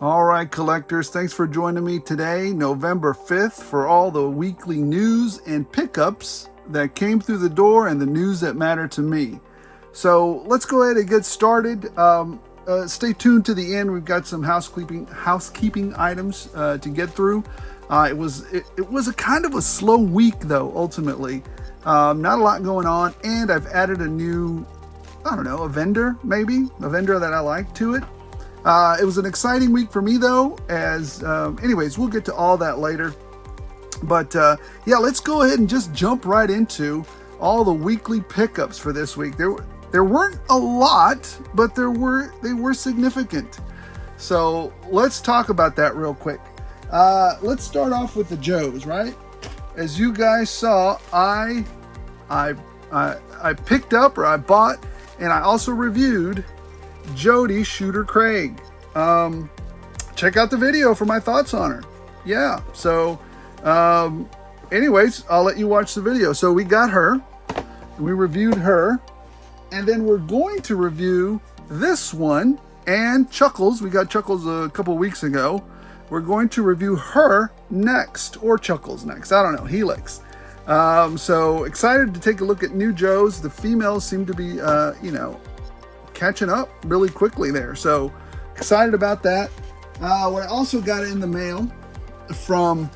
All right, collectors, thanks for joining me today, November 5th, for all the weekly news and pickups that came through the door and the news that matter to me. So let's go ahead and get started. Stay tuned to the end. We've got some housekeeping items to get through. It was a kind of a slow week, though, ultimately. Not a lot going on, and I've added a new, a vendor that I like to it. It was an exciting week for me, though, anyways, we'll get to all that later. But yeah, let's go ahead and just jump right into all the weekly pickups for this week. There weren't a lot, but they were significant. So let's talk about that real quick. Let's start off with the Joes, right? As you guys saw, I picked up, or I bought, and I also reviewed Jody Shooter Craig. Check out the video for my thoughts on her. Yeah, so anyways, I'll let you watch the video. So we got her, we reviewed her, and then we're going to review this one and Chuckles. We got Chuckles a couple weeks ago. We're going to review her next, or Chuckles next. I don't know, Helix. So excited to take a look at new Joes. The females seem to be, catching up really quickly there. So excited about that. What I also got in the mail from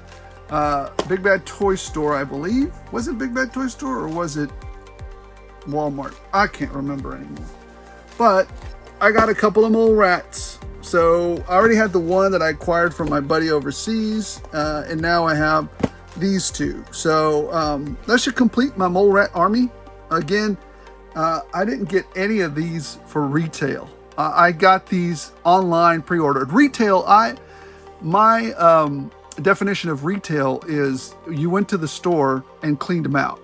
Big Bad Toy Store, I believe. Was it Big Bad Toy Store or was it Walmart? I can't remember anymore. But I got a couple of mole rats. So I already had the one that I acquired from my buddy overseas, and now I have these two. So that should complete my mole rat army. Again, I didn't get any of these for retail. I got these online pre-ordered. Retail, my definition of retail is you went to the store and cleaned them out.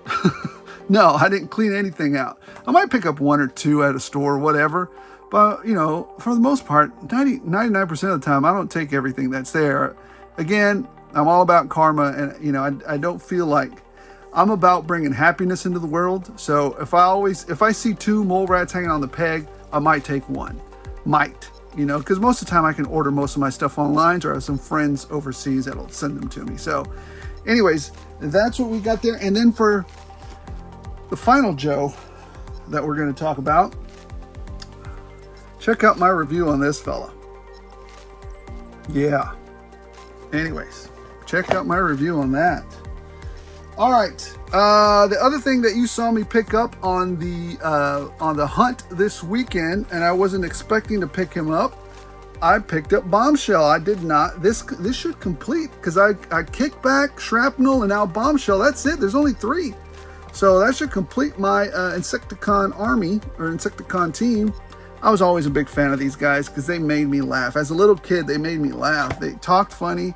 No, I didn't clean anything out. I might pick up one or two at a store, whatever. But, for the most part, 99% of the time, I don't take everything that's there. Again, I'm all about karma, and, I don't feel like I'm about bringing happiness into the world. So if I see two mole rats hanging on the peg, I might take one. Because most of the time I can order most of my stuff online, or I have some friends overseas that'll send them to me. So anyways, that's what we got there. And then for the final Joe that we're going to talk about, check out my review on this fella. Yeah. Anyways, check out my review on that. All right. The other thing that you saw me pick up on the hunt this weekend, and I wasn't expecting to pick him up, I picked up Bombshell. I did not. This should complete, because I kicked back Shrapnel and now Bombshell. That's it. There's only 3. So that should complete my Insecticon army, or Insecticon team. I was always a big fan of these guys because they made me laugh. As a little kid, they made me laugh. They talked funny.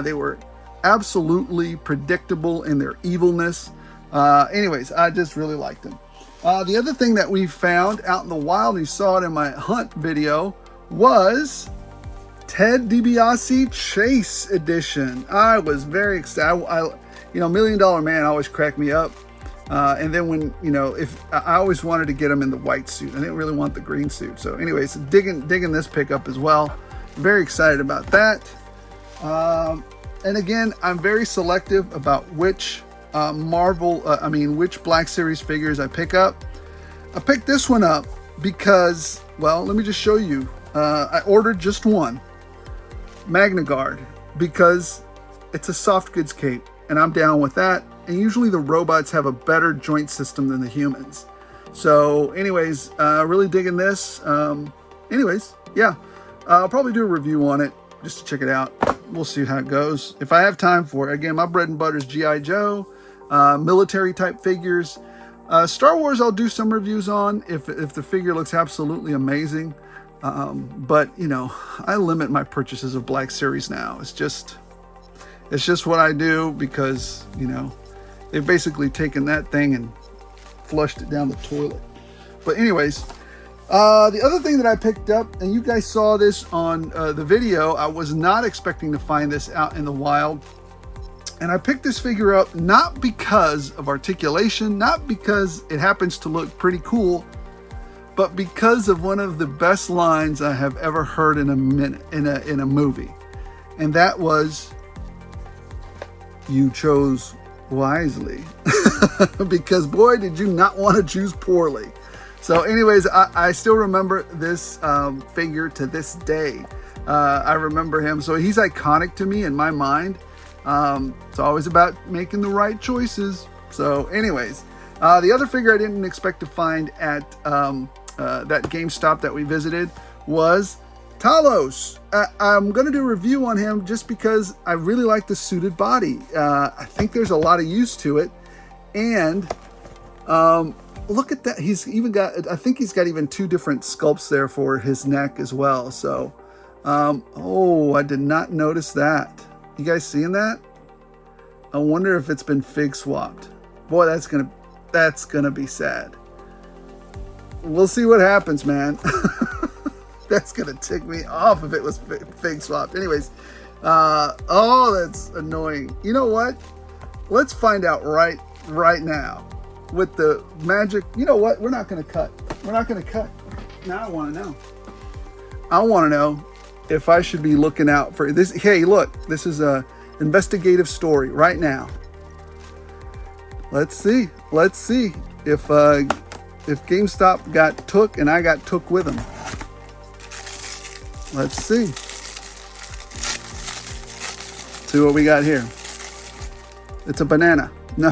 They were absolutely predictable in their evilness. Anyways, I just really liked them. The other thing that we found out in the wild, you saw it in my hunt video, was Ted DiBiase Chase Edition. I was very excited. $1 Million Man always cracked me up. And then when, if I always wanted to get him in the white suit, I didn't really want the green suit. So anyways, digging this pickup as well. Very excited about that. And again, I'm very selective about which which Black Series figures I pick up. I picked this one up because, well, let me just show you. I ordered just one, Magna Guard, because it's a soft goods cape, and I'm down with that. And usually the robots have a better joint system than the humans. So anyways, really digging this. Anyways, yeah, I'll probably do a review on it just to check it out. We'll see how it goes. If I have time for it. Again, my bread and butter is G.I. Joe, military type figures. Star Wars I'll do some reviews on if the figure looks absolutely amazing. But, I limit my purchases of Black Series now. It's just what I do because, they've basically taken that thing and flushed it down the toilet. But anyways, the other thing that I picked up, and you guys saw this on the video, I was not expecting to find this out in the wild. And I picked this figure up not because of articulation, not because it happens to look pretty cool, but because of one of the best lines I have ever heard in a movie, and that was, "You chose wisely," because boy, did you not want to choose poorly. So anyways, I still remember this figure to this day. I remember him, so he's iconic to me in my mind. It's always about making the right choices. So anyways, the other figure I didn't expect to find at that GameStop that we visited was Talos. I'm going to do a review on him just because I really like the suited body. I think there's a lot of use to it. And look at that. He's even got, I think he's got even 2 different sculpts there for his neck as well. So, oh, I did not notice that. You guys seeing that? I wonder if it's been fig swapped. Boy, that's gonna be sad. We'll see what happens, man. That's gonna tick me off if it was fig swapped. Anyways, oh, that's annoying. You know what? Let's find out right now with the magic. You know what? We're not gonna cut. We're not gonna cut. Now I want to know. I want to know if I should be looking out for this. Hey, look, this is a investigative story right now. Let's see. Let's see if GameStop got took and I got took with them. Let's see. See what we got here. It's a banana. No.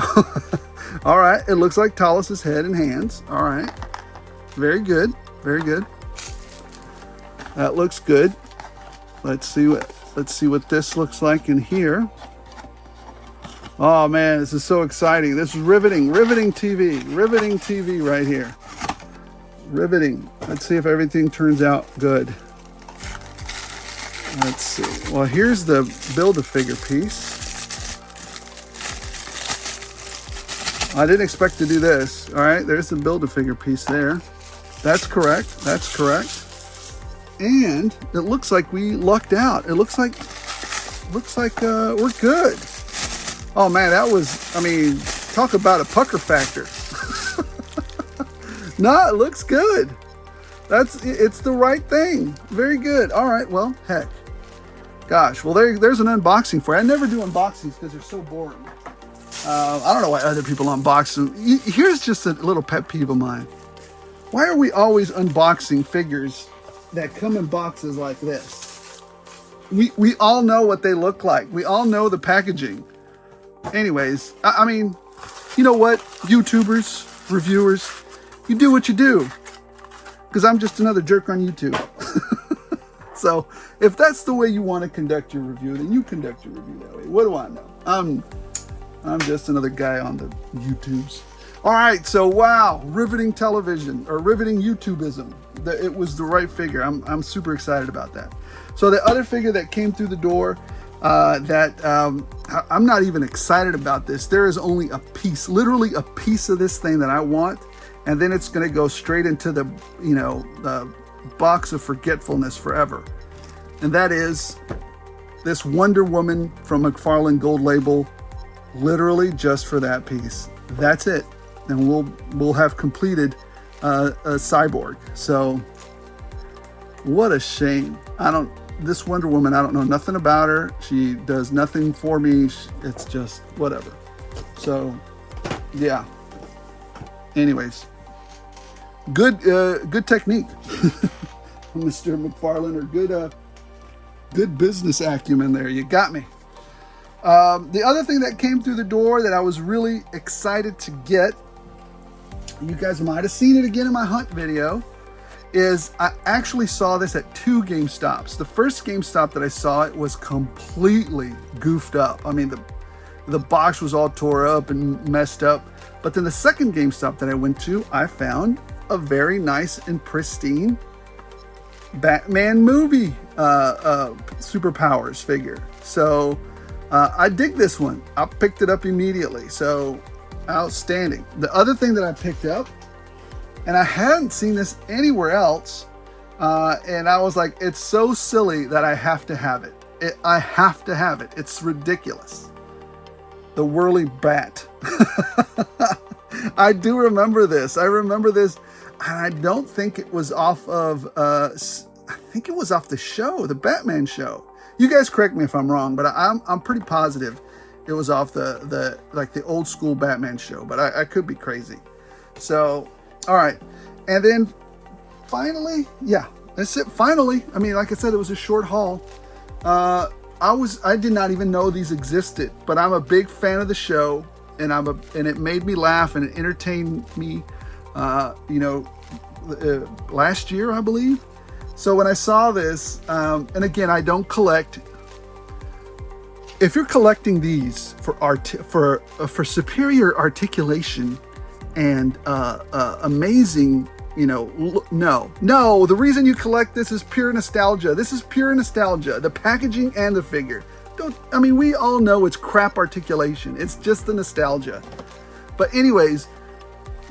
All right. It looks like Talos' head and hands. All right. Very good. Very good. That looks good. Let's see what this looks like in here. Oh man, this is so exciting. This is riveting TV right here. Riveting. Let's see if everything turns out good. Let's see. Well, here's the Build-A-Figure piece. I didn't expect to do this. All right, there's the Build-A-Figure piece there. That's correct. That's correct. And it looks like we lucked out. It looks like we're good. Oh man, that was, I mean, talk about a pucker factor. No, it looks good. It's the right thing. Very good. All right, well, heck. Gosh, well, there's an unboxing for you. I never do unboxings because they're so boring. I don't know why other people unbox them. Here's just a little pet peeve of mine. Why are we always unboxing figures that come in boxes like this? We all know what they look like. We all know the packaging. Anyways, I mean, you know what? YouTubers, reviewers, you do what you do. Because I'm just another jerk on YouTube. So, if that's the way you want to conduct your review, then you conduct your review that way. What do I know? I'm just another guy on the YouTubes. All right, so wow, riveting television, or riveting YouTubeism. It was the right figure. I'm super excited about that. So the other figure that came through the door, I'm not even excited about this. There is only a piece, literally a piece of this thing that I want, and then it's going to go straight into the, the box of forgetfulness forever. And that is this Wonder Woman from McFarlane Gold Label, literally just for that piece. That's it. And we'll have completed a Cyborg. So what a shame. This Wonder Woman, I don't know nothing about her. She does nothing for me. It's just whatever. So yeah. Anyways, good technique, Mr. McFarlane, or good business acumen there. You got me. The other thing that came through the door that I was really excited to get, you guys might have seen it again in my hunt video, is I actually saw this at 2 GameStops. The first GameStop that I saw it was completely goofed up. I mean, the box was all tore up and messed up. But then the second GameStop that I went to, I found a very nice and pristine Batman movie superpowers figure. So I dig this one. I picked it up immediately. So outstanding. The other thing that I picked up, and I hadn't seen this anywhere else, and I was like, it's so silly that I have to have it. I have to have it. It's ridiculous. The Whirly Bat. I do remember this. I remember this. I don't think it was off of, I think it was off the show, the Batman show. You guys correct me if I'm wrong, but I'm pretty positive it was off the old school Batman show, but I could be crazy. So, all right. And then finally, yeah, that's it. Finally, I mean, like I said, it was a short haul. I did not even know these existed, but I'm a big fan of the show, and and it made me laugh and it entertained me, last year, I believe. So when I saw this, and again, I don't collect. If you're collecting these for superior articulation and amazing, no. The reason you collect this is pure nostalgia. This is pure nostalgia. The packaging and the figure. We all know it's crap articulation. It's just the nostalgia. But anyways,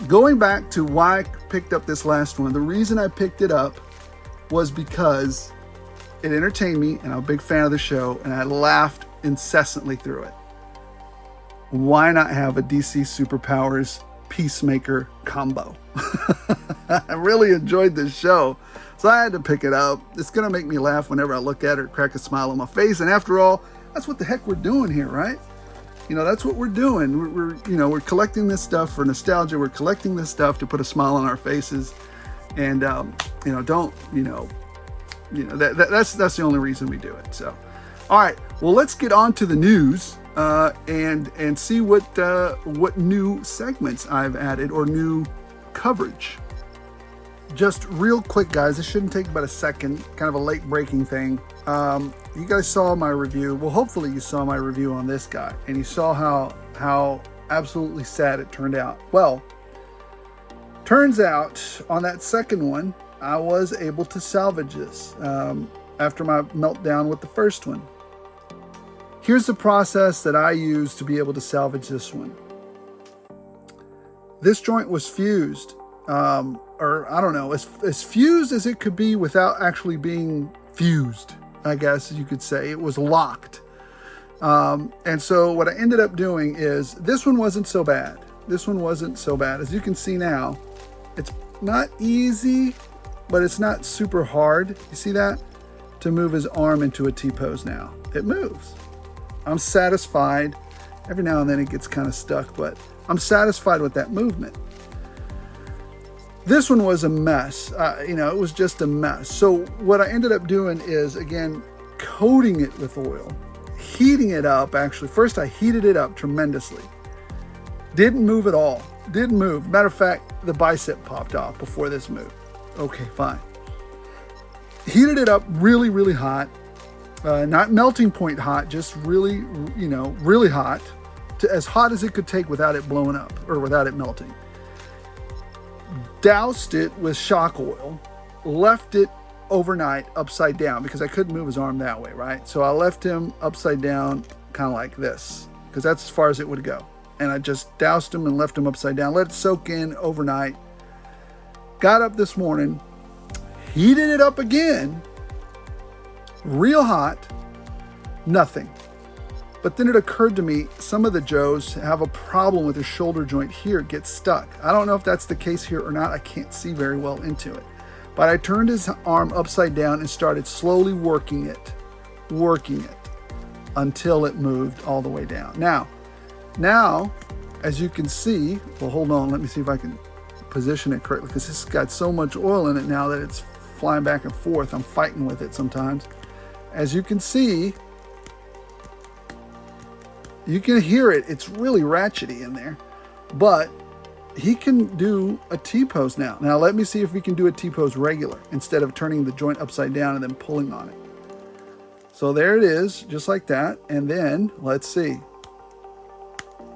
going back to why I picked up this last one, the reason I picked it up was because it entertained me, and I'm a big fan of the show, and I laughed incessantly through it. Why not have a DC Superpowers Peacemaker combo? I really enjoyed this show, so I had to pick it up. It's gonna make me laugh whenever I look at it, crack a smile on my face, and after all, that's what the heck we're doing here, right? That's what we're doing. We're collecting this stuff for nostalgia. We're collecting this stuff to put a smile on our faces, and that's the only reason we do it. So, all right, well, let's get on to the news and see what new segments I've added or new coverage. Just real quick, guys, this shouldn't take but a second, kind of a late breaking thing. You guys saw my review. Well, hopefully you saw my review on this guy, and you saw how absolutely sad it turned out. Well, turns out on that second one, I was able to salvage this after my meltdown with the first one. Here's the process that I used to be able to salvage this one. This joint was fused, or I don't know, as fused as it could be without actually being fused, I guess you could say. It was locked. And so what I ended up doing is, this one wasn't so bad. As you can see now, it's not easy, but it's not super hard. You see that? To move his arm into a T-pose now. It moves. I'm satisfied. Every now and then it gets kind of stuck, but I'm satisfied with that movement. This one was a mess. It was just a mess. So what I ended up doing is, again, coating it with oil, heating it up. Actually, first I heated it up tremendously. Didn't move at all. Didn't move. Matter of fact, the bicep popped off before this moved. Okay, fine. Heated it up really, really hot. Not melting point hot, just really, really hot. As hot as it could take without it blowing up or without it melting. Doused it with shock oil, left it overnight upside down because I couldn't move his arm that way, right? So I left him upside down, kind of like this, because that's as far as it would go. And I just doused him and left him upside down, let it soak in overnight. Got up this morning, heated it up again, real hot, nothing. But then it occurred to me, some of the Joes have a problem with the shoulder joint here. It gets stuck. I don't know if that's the case here or not. I can't see very well into it. But I turned his arm upside down and started slowly working it until it moved all the way down. Now, as you can see, well, hold on. Let me see if I can position it correctly, because this has got so much oil in it now that it's flying back and forth. I'm fighting with it sometimes. As you can see, you can hear it. It's really ratchety in there, but he can do a T-pose now. Now let me see if we can do a T-pose regular instead of turning the joint upside down and then pulling on it. So there it is, just like that. And then let's see.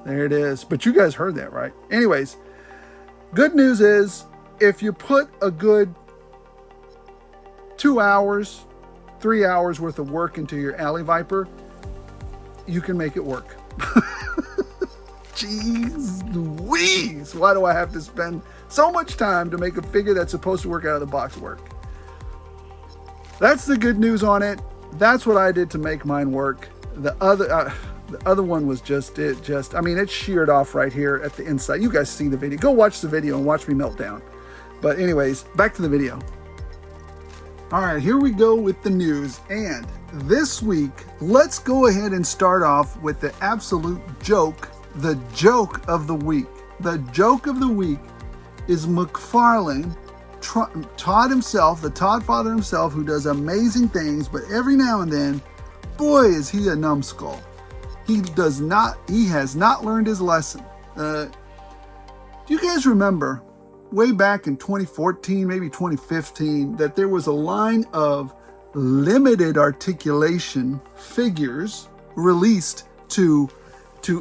There it is. But you guys heard that, right? Anyways, good news is, if you put a good 2 hours, 3 hours worth of work into your Alley Viper, you can make it work. Jeez Louise, why do I have to spend so much time to make a figure that's supposed to work out of the box work? That's the good news on it. That's what I did to make mine work. The other one was it's sheared off right here at the inside. You guys see the video. Go watch the video and watch me melt down. But anyways, back to the video. All right, here we go with the news. And this week, let's go ahead and start off with the absolute joke, the joke of the week. The joke of the week is McFarlane, Todd himself, the Todd father himself, who does amazing things, but every now and then, boy, is he a numbskull. He has not learned his lesson. Do you guys remember way back in 2014, maybe 2015, that there was a line of limited articulation figures released to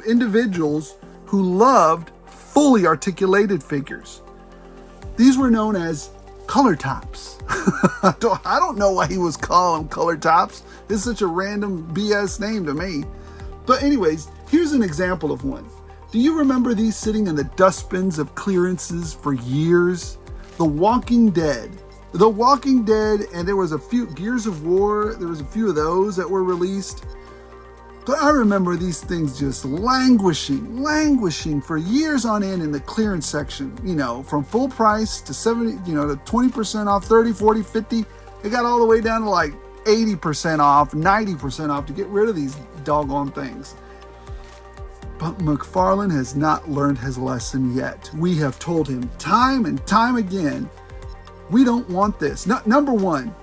individuals who loved fully articulated figures? These were known as color tops. I don't know why he was calling them color tops. It's such a random BS name to me. But anyways, here's an example of one. Do you remember these sitting in the dustbins of clearances for years? The Walking Dead. The Walking Dead, and there was a few Gears of War, there was a few of those that were released. But I remember these things just languishing for years on end in the clearance section, you know, from full price to 70, you know, to 20% off, 30, 40, 50. It got all the way down to like 80% off, 90% off to get rid of these doggone things. But McFarlane has not learned his lesson yet. We have told him time and time again, we don't want this. Number one,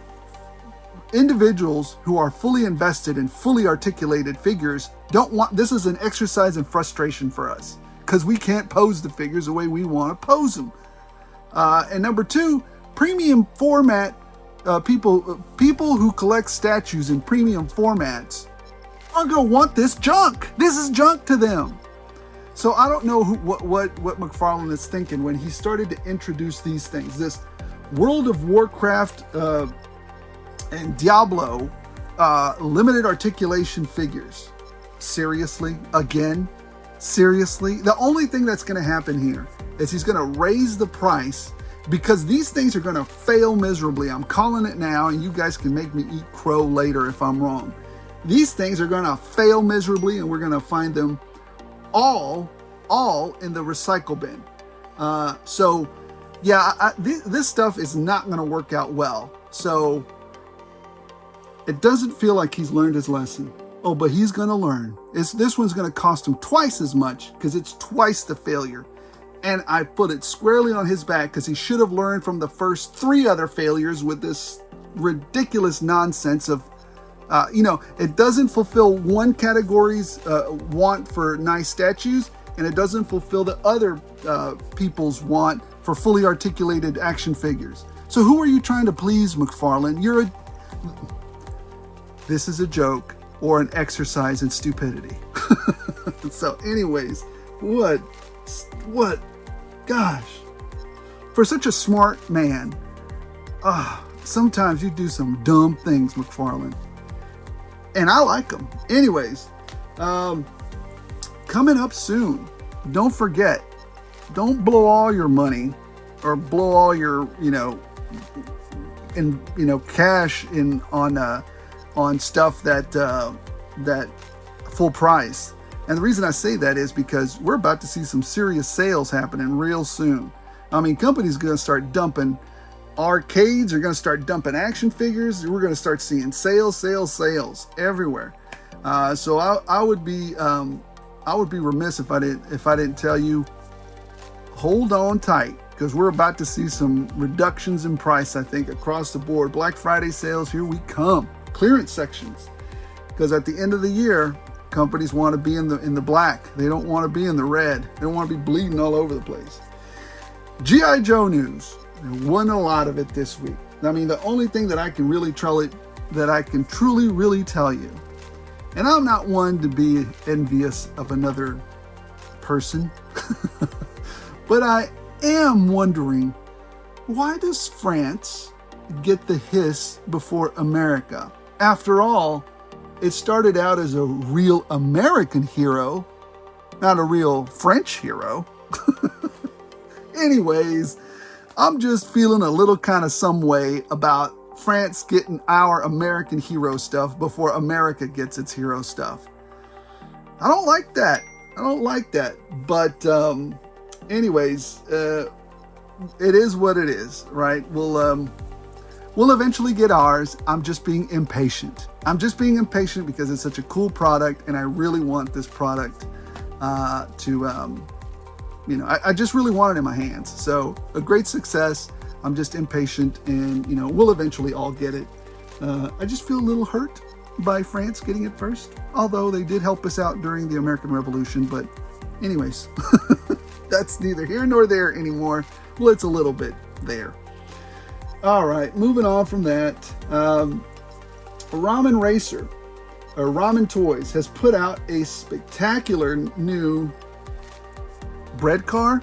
individuals who are fully invested in fully articulated figures don't want, this is an exercise in frustration for us because we can't pose the figures the way we want to pose them. And number two, premium format people who collect statues in premium formats aren't going to want this junk. This is junk to them. So I don't know what McFarlane is thinking when he started to introduce these things. This World of Warcraft and Diablo limited articulation figures. Seriously? Again? Seriously? The only thing that's going to happen here is he's going to raise the price because these things are going to fail miserably. I'm calling it now, and you guys can make me eat crow later if I'm wrong. These things are going to fail miserably, and we're going to find them all in the recycle bin. So, yeah, this stuff is not going to work out well. So, it doesn't feel like he's learned his lesson. Oh, but he's going to learn. This one's going to cost him twice as much because it's twice the failure. And I put it squarely on his back because he should have learned from the first 3 other failures with this ridiculous nonsense of it doesn't fulfill one category's want for nice statues, and it doesn't fulfill the other people's want for fully articulated action figures. So who are you trying to please, McFarlane? This is a joke or an exercise in stupidity. So anyways, what, gosh, for such a smart man, sometimes you do some dumb things, McFarlane. And I like them. Anyways, coming up soon, don't forget, don't blow all your money or blow all your, cash on stuff that full price. And the reason I say that is because we're about to see some serious sales happening real soon. I mean, companies are going to start dumping arcades, are going to start dumping action figures. We're going to start seeing sales everywhere. So I would be remiss if I didn't tell you, hold on tight, because we're about to see some reductions in price, I think, across the board. Black Friday sales, here we come. Clearance sections, because at the end of the year, companies want to be in the black. They don't want to be in the red. They don't want to be bleeding all over the place. G.I. Joe news. There wasn't a lot of it this week. I mean, the only thing that I can truly really tell you, and I'm not one to be envious of another person, but I am wondering, why does France get the hiss before America? After all, it started out as a real American hero, not a real French hero. Anyways, I'm just feeling a little kind of some way about France getting our American hero stuff before America gets its hero stuff. I don't like that. But anyways, it is what it is, right? We'll eventually get ours. I'm just being impatient. I'm just being impatient because it's such a cool product, and I really want this product you know, I just really want it in my hands. So a great success. I'm just impatient, and you know, we'll eventually all get it. I just feel a little hurt by France getting it first, although they did help us out during the American Revolution. But anyways, that's neither here nor there anymore. Well, it's a little bit there. All right, moving on from that. Ramen Racer, or Ramen Toys, has put out a spectacular new bread car,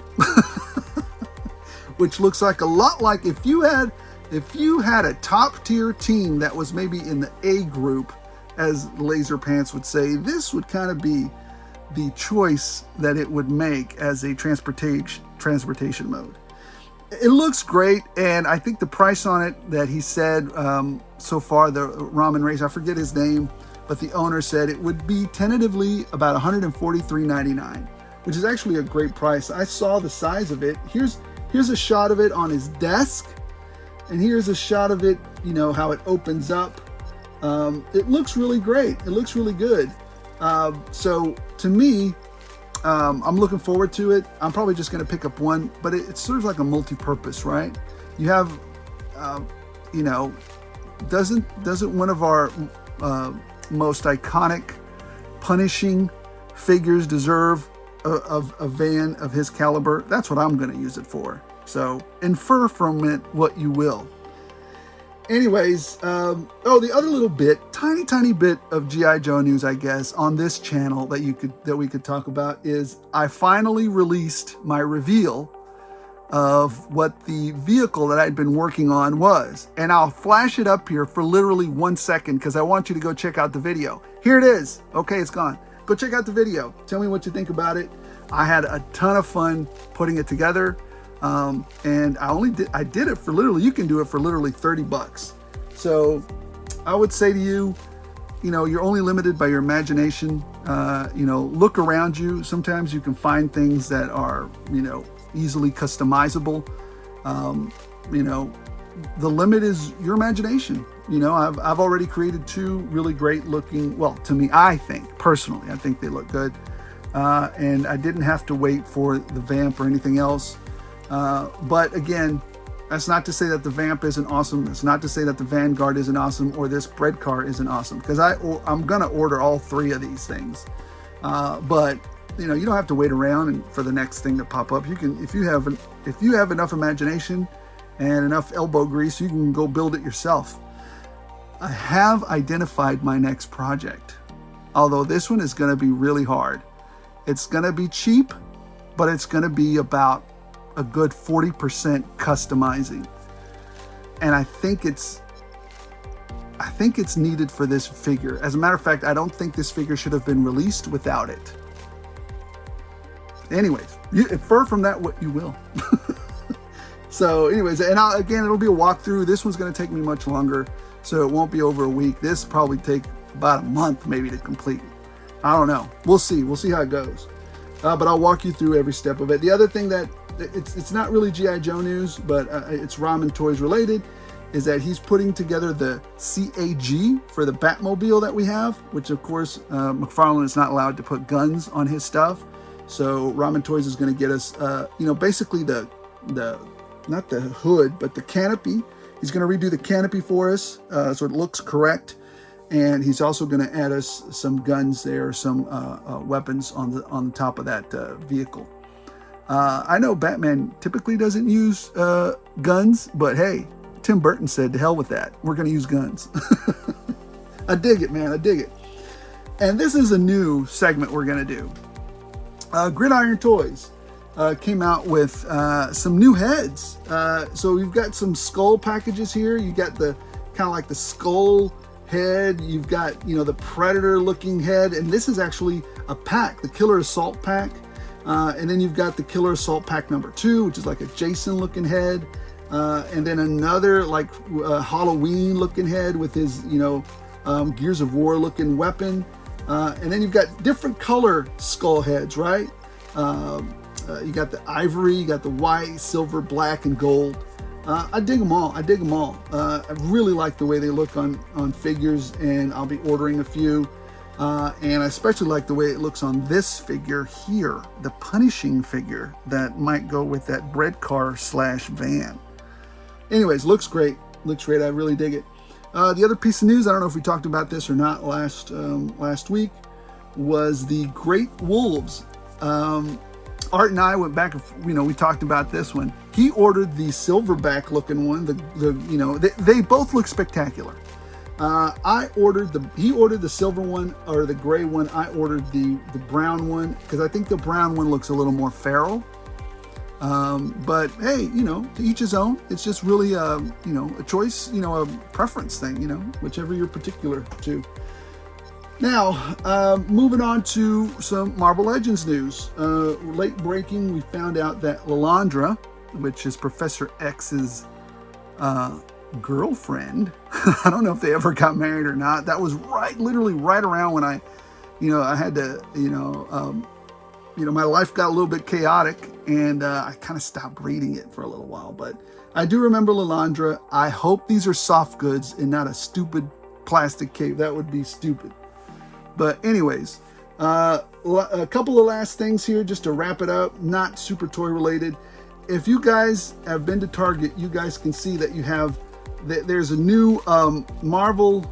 which looks like a lot like if you had a top tier team that was maybe in the A group, as Laser Pants would say, this would kind of be the choice that it would make as a transportation mode. It looks great, and I think the price on it that he said so far, the Ramen Racer, I forget his name, but the owner said it would be tentatively about $143.99, which is actually a great price. I saw the size of it. Here's a shot of it on his desk, and here's a shot of it, you know, how it opens up. It looks really great. It looks really good. So to me, I'm looking forward to it. I'm probably just going to pick up one, but it's sort of like a multi-purpose, right? You have, you know, doesn't one of our most iconic punishing figures deserve a van of his caliber? That's what I'm going to use it for. So infer from it what you will. Anyways, the other little bit, tiny bit of G.I. Joe news, I guess, on this channel that we could talk about is I finally released my reveal of what the vehicle that I'd been working on was. And I'll flash it up here for literally 1 second because I want you to go check out the video. Here it is. Okay, it's gone. Go check out the video. Tell me what you think about it. I had a ton of fun putting it together. And I did it for literally, you can do it for literally 30 bucks. So I would say to you, you know, you're only limited by your imagination. You know, look around you. Sometimes you can find things that are, you know, easily customizable. You know, the limit is your imagination. You know, I've already created two really great looking, well, to me, I think personally, I think they look good. And I didn't have to wait for the vamp or anything else. But again, that's not to say that the vamp isn't awesome. It's not to say that the Vanguard isn't awesome or this bread car isn't awesome, because I'm gonna order all three of these things. But you know, you don't have to wait around for the next thing to pop up. You can, if you have enough imagination and enough elbow grease, you can go build it yourself. I have identified my next project, although this one is gonna be really hard. It's gonna be cheap, but it's gonna be about a good 40% customizing. And I think it's needed for this figure. As a matter of fact, I don't think this figure should have been released without it. Anyways, you infer from that what you will. So anyways, and again, it'll be a walkthrough. This one's going to take me much longer, so it won't be over a week. This will probably take about a month maybe to complete. I don't know. We'll see. We'll see how it goes. But I'll walk you through every step of it. The other thing that it's not really G.I. Joe news, but it's Ramen Toys related, is that he's putting together the CAG for the Batmobile that we have, which of course McFarlane is not allowed to put guns on his stuff. So Ramen Toys is going to get us, you know, basically the not the hood, but the canopy. He's going to redo the canopy for us so it looks correct. And he's also going to add us some guns there, some weapons on the top of that vehicle. I know Batman typically doesn't use guns, but hey, Tim Burton said, to hell with that. We're going to use guns. I dig it, man. I dig it. And this is a new segment we're going to do. Gridiron Toys came out with some new heads. So we've got some skull packages here. You got the kind of like the skull head. You've got, you know, the Predator looking head. And this is actually a pack, the Killer Assault pack. And then you've got the Killer Assault pack number 2, which is like a Jason looking head. And then another like Halloween looking head with his, you know, Gears of War looking weapon. And then you've got different color skull heads, right? You got the ivory, you got the white, silver, black, and gold. I dig them all. I dig them all. I really like the way they look on figures, and I'll be ordering a few. And I especially like the way it looks on this figure here, the punishing figure that might go with that bread car / van. Anyways, looks great. Looks great. I really dig it. The other piece of news, I don't know if we talked about this or not last week, was the Great Wolves. Art and I went back, we talked about this one. He ordered the silverback looking one. They both look spectacular. He ordered the silver one, or the gray one. I ordered the brown one, because I think the brown one looks a little more feral. But hey, to each his own. It's just really a choice, a preference thing, whichever you're particular to. Now, moving on to some Marvel Legends news. Late breaking, we found out that Lilandra, which is Professor X's girlfriend, I don't know if they ever got married or not. That was literally right around when I had to, my life got a little bit chaotic, and I kind of stopped reading it for a little while. But I do remember Lilandra. I hope these are soft goods and not a stupid plastic cave. That would be stupid. But anyways, a couple of last things here just to wrap it up, not super toy related. If you guys have been to Target, you guys can see that there's a new Marvel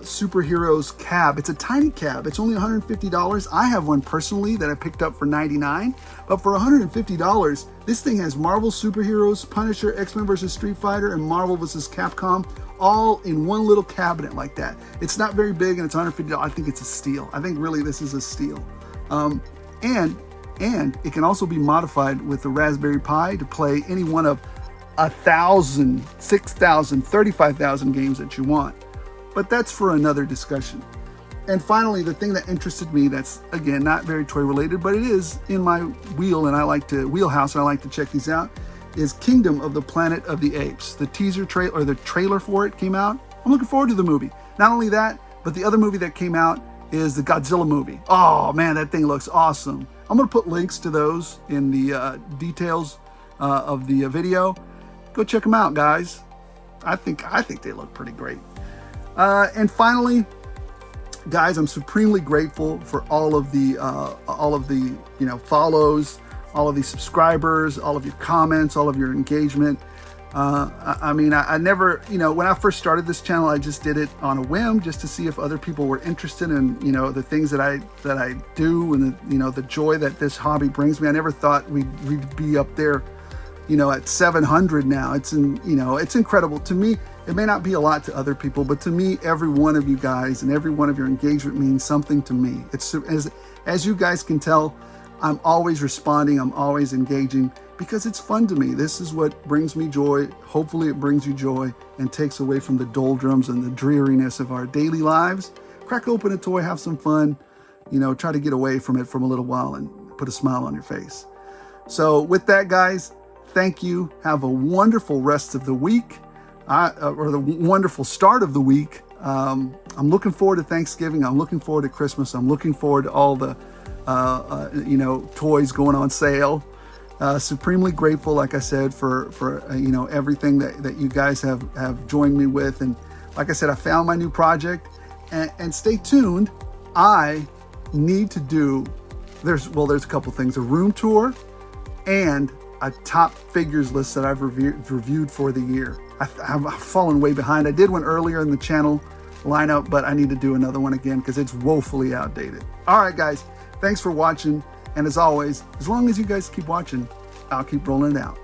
superheroes cab. It's a tiny cab. It's only $150. I have one personally that I picked up for $99. But for $150, this thing has Marvel superheroes, Punisher, X-Men vs. Street Fighter, and Marvel vs. Capcom, all in one little cabinet like that. It's not very big, and it's $150. I think it's a steal. I think really this is a steal. And it can also be modified with the Raspberry Pi to play any one of 1,000, 6,000, 35,000 games that you want. But that's for another discussion. And finally, the thing that interested me, that's again not very toy related, but it is in my wheelhouse, and I like to check these out, is Kingdom of the Planet of the Apes. The teaser trailer, or the trailer for it came out. I'm looking forward to the movie. Not only that, but the other movie that came out is the Godzilla movie. Oh man, that thing looks awesome. I'm gonna put links to those in the details of the video. Go check them out, guys. I think they look pretty great. And finally, guys, I'm supremely grateful for all of the follows, all of the subscribers, all of your comments, all of your engagement. I never, when I first started this channel, I just did it on a whim, just to see if other people were interested in, the things that I do, and the joy that this hobby brings me. I never thought we'd be up there, at 700 now. It's incredible to me. It may not be a lot to other people, but to me, every one of you guys and every one of your engagement means something to me. It's as you guys can tell, I'm always responding. I'm always engaging, because it's fun to me. This is what brings me joy. Hopefully it brings you joy and takes away from the doldrums and the dreariness of our daily lives. Crack open a toy, have some fun, try to get away from it for a little while and put a smile on your face. So with that, guys, thank you. Have a wonderful rest of the week, or the wonderful start of the week. I'm looking forward to Thanksgiving. I'm looking forward to Christmas. I'm looking forward to all the toys going on sale. Supremely grateful, like I said, for everything that you guys have joined me with. And like I said, I found my new project, and stay tuned. I need to do, there's a couple things, a room tour and a top figures list that I've reviewed for the year. I've fallen way behind. I did one earlier in the channel lineup, but I need to do another one again because it's woefully outdated. All right, guys, thanks for watching. And as always, as long as you guys keep watching, I'll keep rolling it out.